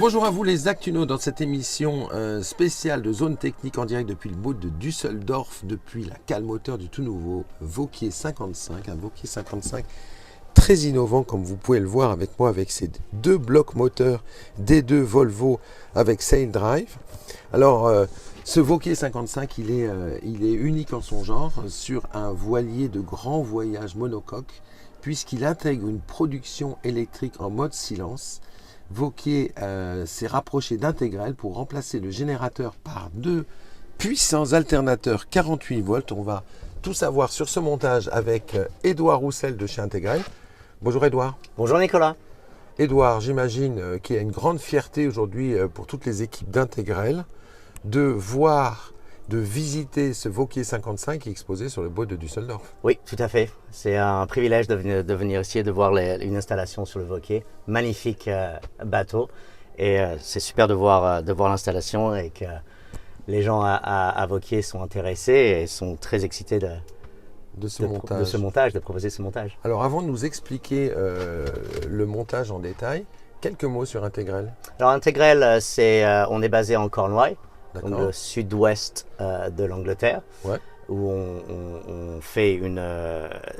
Bonjour à vous les Actunos dans cette émission spéciale de Zone Technique en direct depuis le bout de Düsseldorf, depuis la cale moteur du tout nouveau Vauquier 55, un Vauquier 55 très innovant comme vous pouvez le voir avec moi avec ces deux blocs moteurs D2 Volvo avec Sail Drive. Alors ce Vauquier 55 il est unique en son genre sur un voilier de grand voyage monocoque puisqu'il intègre une production électrique en mode silence. Vauquier s'est rapproché d'Intégrel pour remplacer le générateur par deux puissants alternateurs 48 volts. On va tout savoir sur ce montage avec Édouard Roussel de chez Intégrel. Bonjour Édouard. Bonjour Nicolas. Édouard, j'imagine qu'il y a une grande fierté aujourd'hui pour toutes les équipes d'Intégrel de visiter ce Vauquier 55 qui est exposé sur le bois de Düsseldorf. Oui, tout à fait. C'est un privilège de venir ici et de voir une installation sur le Vauquier. Magnifique bateau. Et c'est super de voir l'installation et que les gens à Vauquier sont intéressés et sont très excités de proposer ce montage. Alors avant de nous expliquer le montage en détail, quelques mots sur Intégrel. Alors Intégrel, on est basé en Cornouailles. Donc le sud-ouest de l'Angleterre, où on fait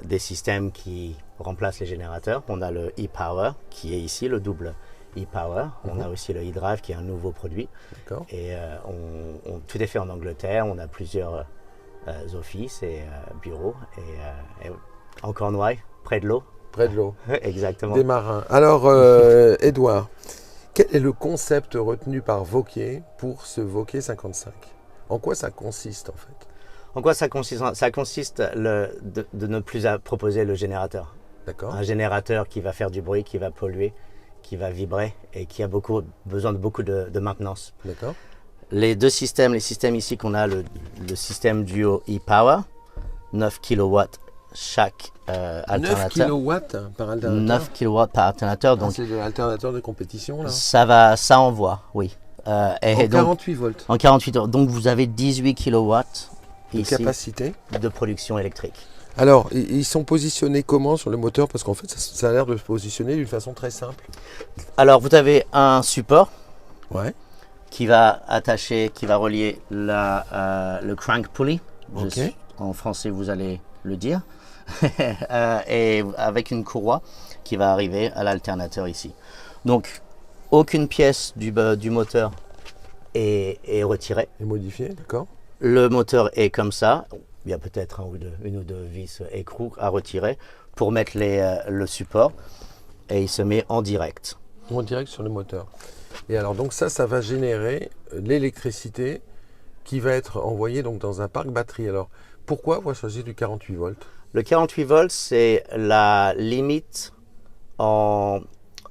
des systèmes qui remplacent les générateurs. On a le e-Power, qui est ici, le double e-Power. On a aussi le e-Drive, qui est un nouveau produit. Et tout est fait en Angleterre. On a plusieurs offices et bureaux. Et en Cornouailles, près de l'eau. Près de l'eau. Exactement. Des marins. Alors, Édouard, quel est le concept retenu par Vauquier pour ce Vauquier 55? En quoi ça consiste en fait? En quoi ça consiste? Ça consiste de ne plus proposer le générateur. D'accord. Un générateur qui va faire du bruit, qui va polluer, qui va vibrer et qui a besoin de beaucoup de maintenance. D'accord. Les systèmes ici qu'on a, le système duo e-Power, 9 kW chaque alternateur. 9 kW par alternateur. 9 kW par alternateur. Donc c'est de l'alternateur de compétition là. Ça envoie, oui. En 48 volts. En 48 volts. Donc vous avez 18 kW de capacité de production électrique. Alors, ils sont positionnés comment sur le moteur? Parce qu'en fait, ça a l'air de se positionner d'une façon très simple. Alors, vous avez un support qui va relier le crank pulley. En français, vous allez le dire. Et avec une courroie qui va arriver à l'alternateur ici. Donc, aucune pièce du moteur est retirée. Et modifiée, d'accord. Le moteur est comme ça. Il y a peut-être une ou deux vis écrous à retirer pour mettre le support. Et il se met en direct. En direct sur le moteur. Et alors, donc ça va générer l'électricité qui va être envoyée donc, dans un parc batterie. Alors, pourquoi avoir choisi du 48 volts? Le 48 volts, c'est la limite avant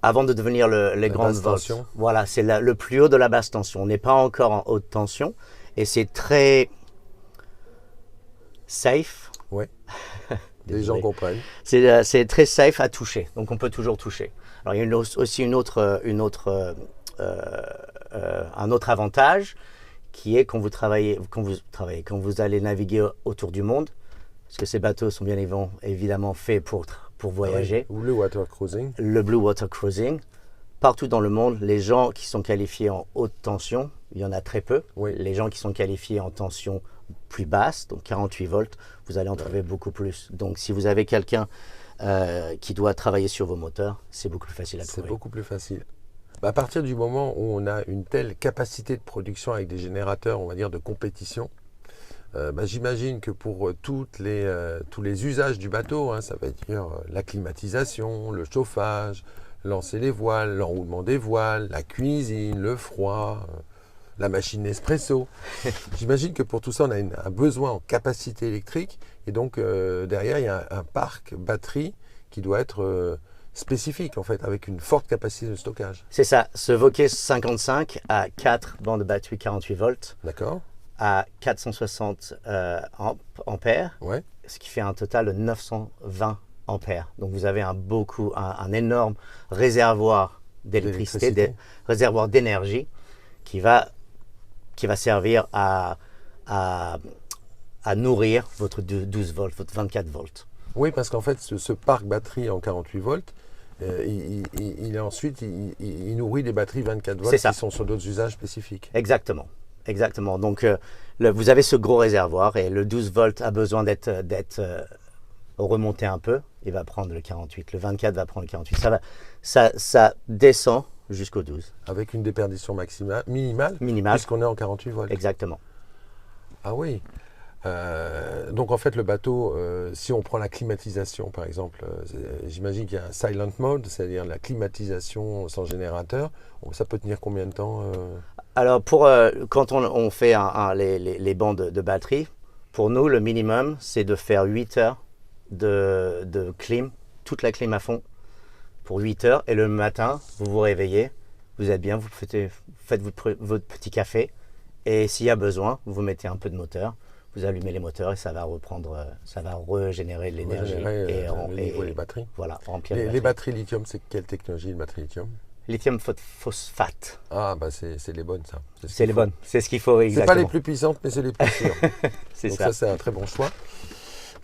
de devenir les grandes volts. Voilà, c'est le plus haut de la basse tension. On n'est pas encore en haute tension et c'est très safe. Oui, les gens comprennent. C'est très safe à toucher, donc on peut toujours toucher. Alors il y a aussi un autre avantage qui est quand vous allez naviguer autour du monde, parce que ces bateaux sont bien évidemment faits pour voyager. Ou le water cruising. Le blue water cruising. Partout dans le monde, les gens qui sont qualifiés en haute tension, il y en a très peu. Les gens qui sont qualifiés en tension plus basse, donc 48 volts, vous allez en trouver beaucoup plus. Donc si vous avez quelqu'un qui doit travailler sur vos moteurs, c'est beaucoup plus facile à trouver. C'est beaucoup plus facile. À partir du moment où on a une telle capacité de production avec des générateurs, on va dire, de compétition, j'imagine que pour tous les usages du bateau, ça va dire la climatisation, le chauffage, lancer les voiles, l'enroulement des voiles, la cuisine, le froid, la machine Nespresso. J'imagine que pour tout ça, on a un besoin en capacité électrique et donc derrière, il y a un parc batterie qui doit être spécifique en fait, avec une forte capacité de stockage. C'est ça, ce Vauquier 55 a 4 bandes de batterie 48 volts. D'accord. À 460 ampères, ce qui fait un total de 920 ampères. Donc vous avez un énorme réservoir d'électricité, réservoir d'énergie qui va servir à nourrir votre 12 volts, votre 24 volts. Oui, parce qu'en fait, ce parc batterie en 48 volts, Ensuite, il nourrit des batteries 24 volts qui sont sur d'autres usages spécifiques. Exactement. Exactement. Donc, vous avez ce gros réservoir et le 12 volts a besoin d'être remonté un peu. Il va prendre le 48. Le 24 va prendre le 48. Ça descend jusqu'au 12. Avec une déperdition minimale. Puisqu'on est en 48 volts. Exactement. Ah oui. Donc en fait le bateau, si on prend la climatisation par exemple, j'imagine qu'il y a un silent mode, c'est-à-dire la climatisation sans générateur. Ça peut tenir combien de temps Alors quand on fait les bandes de batterie, pour nous le minimum c'est de faire 8 heures de clim, toute la clim à fond pour 8 heures et le matin vous vous réveillez, vous êtes bien, vous faites votre petit café et s'il y a besoin vous mettez un peu de moteur. Vous allumez les moteurs et ça va reprendre, ça va régénérer de l'énergie et les batteries. Voilà, remplir les batteries lithium, c'est quelle technologie, une batterie lithium? Lithium phosphate. Ah bah c'est les bonnes ça. C'est les bonnes, c'est ce qu'il faut exactement. C'est pas les plus puissantes mais c'est les plus sûres. C'est ça c'est un très bon choix.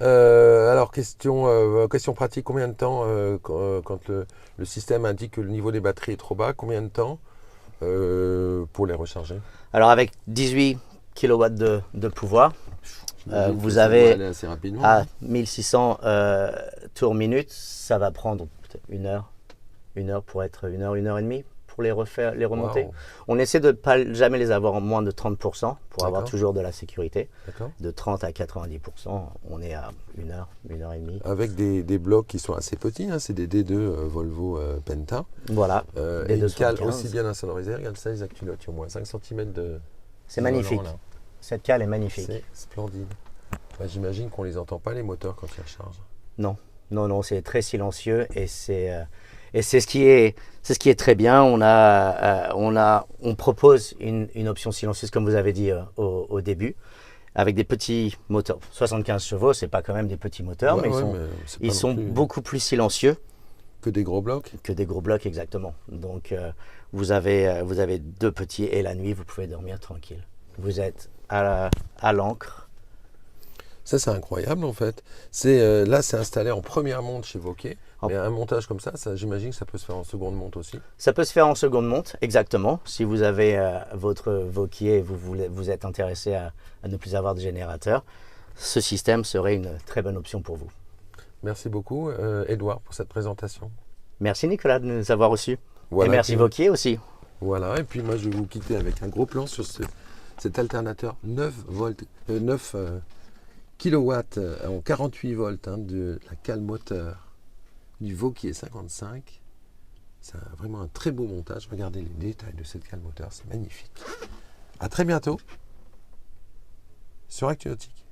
Alors question pratique, combien de temps quand le système indique que le niveau des batteries est trop bas, combien de temps pour les recharger? Alors avec 18 kW de pouvoir, vous avez assez rapidement, à 1600 tours minute, ça va prendre peut-être une heure pour être une heure et demie pour les remonter. Wow. On essaie de pas jamais les avoir en moins de 30% pour avoir toujours de la sécurité. De 30 à 90%, on est à une heure et demie. Avec des blocs qui sont assez petits, hein, c'est des D2 Volvo Penta. Voilà. Et une cale aussi bien insonorisée, regarde ça, Isaac, tu notes, il y a au moins 5 cm de... C'est magnifique. Cette cale est magnifique. C'est splendide. Bah, j'imagine qu'on ne les entend pas les moteurs quand ils rechargent. Non, c'est très silencieux et c'est ce qui est très bien. On propose une option silencieuse comme vous avez dit au début, avec des petits moteurs. 75 chevaux, c'est pas quand même des petits moteurs, mais ils sont beaucoup plus silencieux. Que des gros blocs. Que des gros blocs, exactement. Donc vous avez deux petits et la nuit vous pouvez dormir tranquille. Vous êtes à l'ancre. Ça c'est incroyable en fait. Là c'est installé en première monte chez Vauquier. Mais un montage comme ça j'imagine que ça peut se faire en seconde monte aussi. Ça peut se faire en seconde monte, exactement. Si vous avez votre Vauquier et vous êtes intéressé à ne plus avoir de générateur, ce système serait une très bonne option pour vous. Merci beaucoup Edouard pour cette présentation. Merci Nicolas de nous avoir reçus. Voilà, et merci Vauquier aussi. Voilà, et puis moi je vais vous quitter avec un gros plan sur cet alternateur 9 kW en 48 volts de la cale moteur du Vauquier 55. C'est vraiment un très beau montage. Regardez les détails de cette cale moteur, c'est magnifique. À très bientôt sur Actu Nautique.